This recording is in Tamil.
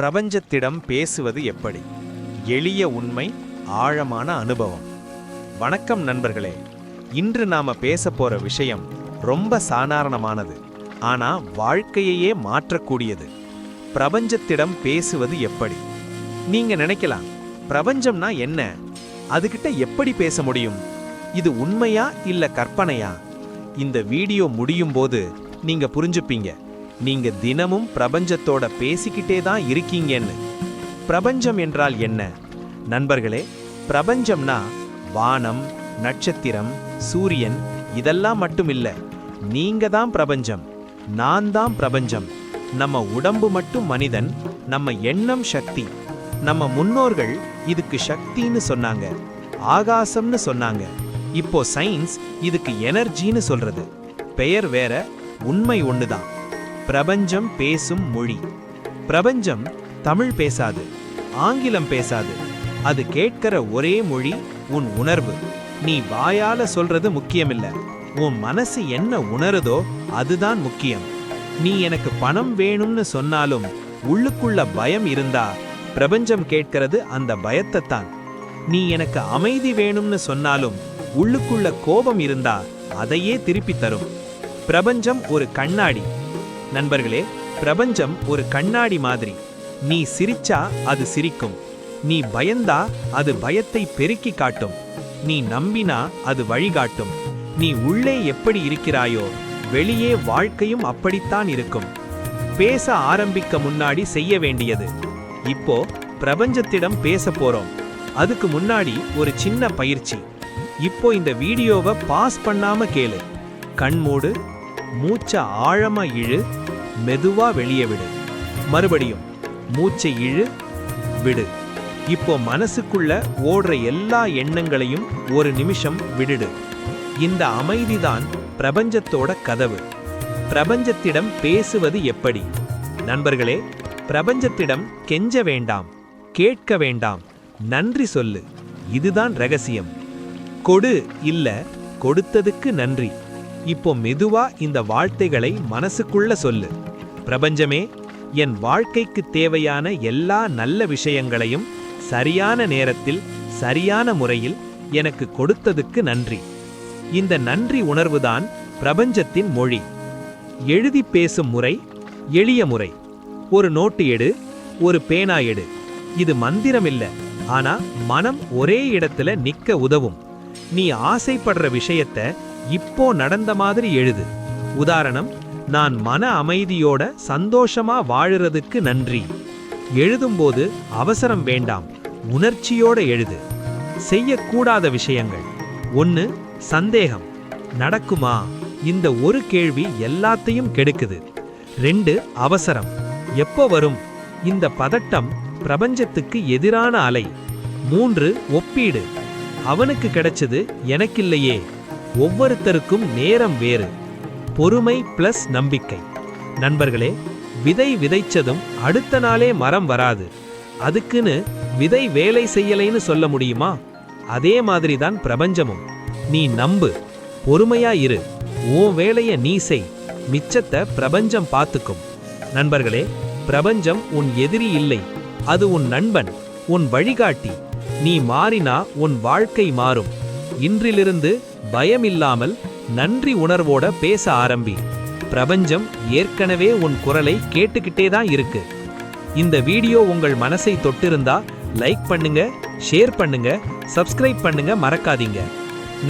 பிரபஞ்சத்திடம் பேசுவது எப்படி? எளிய உண்மை, ஆழமான அனுபவம். வணக்கம் நண்பர்களே. இன்று நாம பேச போற விஷயம் ரொம்ப சாதாரணமானது, ஆனா வாழ்க்கையையே மாற்றக்கூடியது. பிரபஞ்சத்திடம் பேசுவது எப்படி? நீங்க நினைக்கலாம், பிரபஞ்சம்னா என்ன? அதுகிட்ட எப்படி பேச முடியும்? இது உண்மையா இல்ல கற்பனையா? இந்த வீடியோ முடியும் போது நீங்க புரிஞ்சுப்பீங்க, நீங்க தினமும் பிரபஞ்சத்தோட பேசிக்கிட்டே தான் இருக்கீங்கன்னு. பிரபஞ்சம் என்றால் என்ன நண்பர்களே? பிரபஞ்சம்னா வானம், நட்சத்திரம், சூரியன் இதெல்லாம் மட்டும் இல்ல. நீங்க தான் பிரபஞ்சம், நான் தான் பிரபஞ்சம். நம்ம உடம்பு மட்டும் மனிதன், நம்ம எண்ணம் சக்தி. நம்ம முன்னோர்கள் இதுக்கு சக்தின்னு சொன்னாங்க, ஆகாசம்னு சொன்னாங்க. இப்போ சயின்ஸ் இதுக்கு எனர்ஜின்னு சொல்றது. பெயர் வேற, உண்மை ஒண்ணுதான். பிரபஞ்சம் பேசும் மொழி. பிரபஞ்சம் தமிழ் பேசாது, ஆங்கிலம் பேசாது. அது கேட்கிற ஒரே மொழி உன் உணர்வு. நீ வாயால சொல்றது முக்கியமில்ல, உன் மனசு என்ன உணருதோ அதுதான் முக்கியம். நீ எனக்கு பணம் வேணும்னு சொன்னாலும் உள்ளுக்குள்ள பயம் இருந்தா பிரபஞ்சம் கேட்கிறது அந்த பயத்தைத்தான். நீ எனக்கு அமைதி வேணும்னு சொன்னாலும் உள்ளுக்குள்ள கோபம் இருந்தா அதையே திருப்பி தரும். பிரபஞ்சம் ஒரு கண்ணாடி. நண்பர்களே, பிரபஞ்சம் ஒரு கண்ணாடி மாதிரி. நீ சிரிச்சா அது சிரிக்கும், நீ பயந்தா அது பயத்தை பெருக்கி காட்டும், நீ நம்பினா அது வழிகாட்டும். நீ உள்ளே எப்படி இருக்கிறாயோ வெளியே வாழ்க்கையும் அப்படித்தான் இருக்கும். பேச ஆரம்பிக்க முன்னாடி செய்ய வேண்டியது. இப்போ பிரபஞ்சத்திடம் பேச போறோம். அதுக்கு முன்னாடி ஒரு சின்ன பயிற்சி. இப்போ இந்த வீடியோவை பாஸ் பண்ணாம கேளு. கண் மூடு, மூச்சை ஆழமா இழு, மெதுவா வெளியே விடு. மறுபடியும் மூச்சை இழு, விடு. இப்போ மனசுக்குள்ள ஓடுற எல்லா எண்ணங்களையும் ஒரு நிமிஷம் விடுடு. இந்த அமைதிதான் பிரபஞ்சத்தோட கதவு. பிரபஞ்சத்திடம் பேசுவது எப்படி? நண்பர்களே, பிரபஞ்சத்திடம் கெஞ்ச வேண்டாம், கேட்க வேண்டாம், நன்றி சொல்லு. இதுதான் ரகசியம். கொடு இல்ல, கொடுத்ததுக்கு நன்றி. இப்போ மெதுவா இந்த வார்த்தைகளை மனசுக்குள்ள சொல்லு. பிரபஞ்சமே, என் வாழ்க்கைக்கு தேவையான எல்லா நல்ல விஷயங்களையும் சரியான நேரத்தில் சரியான முறையில் எனக்கு கொடுத்ததுக்கு நன்றி. இந்த நன்றி உணர்வுதான் பிரபஞ்சத்தின் மொழி. எழுதி பேசும் முறை, எளிய முறை. ஒரு நோட்டு எடு, ஒரு பேனா எடு. இது மந்திரம் இல்ல, ஆனா மனம் ஒரே இடத்துல நிக்க உதவும். நீ ஆசைப்படுற விஷயத்தை இப்போ நடந்த மாதிரி எழுது. உதாரணம், நான் மன அமைதியோட சந்தோஷமா வாழுறதுக்கு நன்றி. எழுதும்போது அவசரம் வேண்டாம், உணர்ச்சியோட எழுது. செய்யக்கூடாத விஷயங்கள். 1. சந்தேகம். நடக்குமா? இந்த ஒரு கேள்வி எல்லாத்தையும் கெடுக்குது. 2. அவசரம். எப்போ வரும்? இந்த பதட்டம் பிரபஞ்சத்துக்கு எதிரான அலை. 3. ஒப்பீடு. அவனுக்கு கிடைச்சது எனக்கில்லையே. ஒவ்வொருத்தருக்கும் நேரம் வேறு. பொறுமை பிளஸ் நம்பிக்கை. நண்பர்களே, விதை விதைச்சதும் அடுத்த நாளே மரம் வராது. அதுக்குன்னு விதை வேலை செய்யலைன்னு சொல்ல முடியுமா? அதே மாதிரிதான் பிரபஞ்சமும். நீ நம்பு, பொறுமையா இரு, உன் வேலைய நீ செய், மிச்சத்தை பிரபஞ்சம் பார்த்துக்கும். நண்பர்களே, பிரபஞ்சம் உன் எதிரி இல்லை, அது உன் நண்பன், உன் வழிகாட்டி. நீ மாறினா உன் வாழ்க்கை மாறும். இன்றிலிருந்து பயமில்லாமல் நன்றி உணர்வோட பேச ஆரம்பி. பிரபஞ்சம் ஏற்கனவே உன் குரலை கேட்டுக்கிட்டே தான் இருக்கு. இந்த வீடியோ உங்கள் மனசை தொட்டிருந்தா லைக் பண்ணுங்க, ஷேர் பண்ணுங்க, சப்ஸ்கிரைப் பண்ணுங்க மறக்காதீங்க.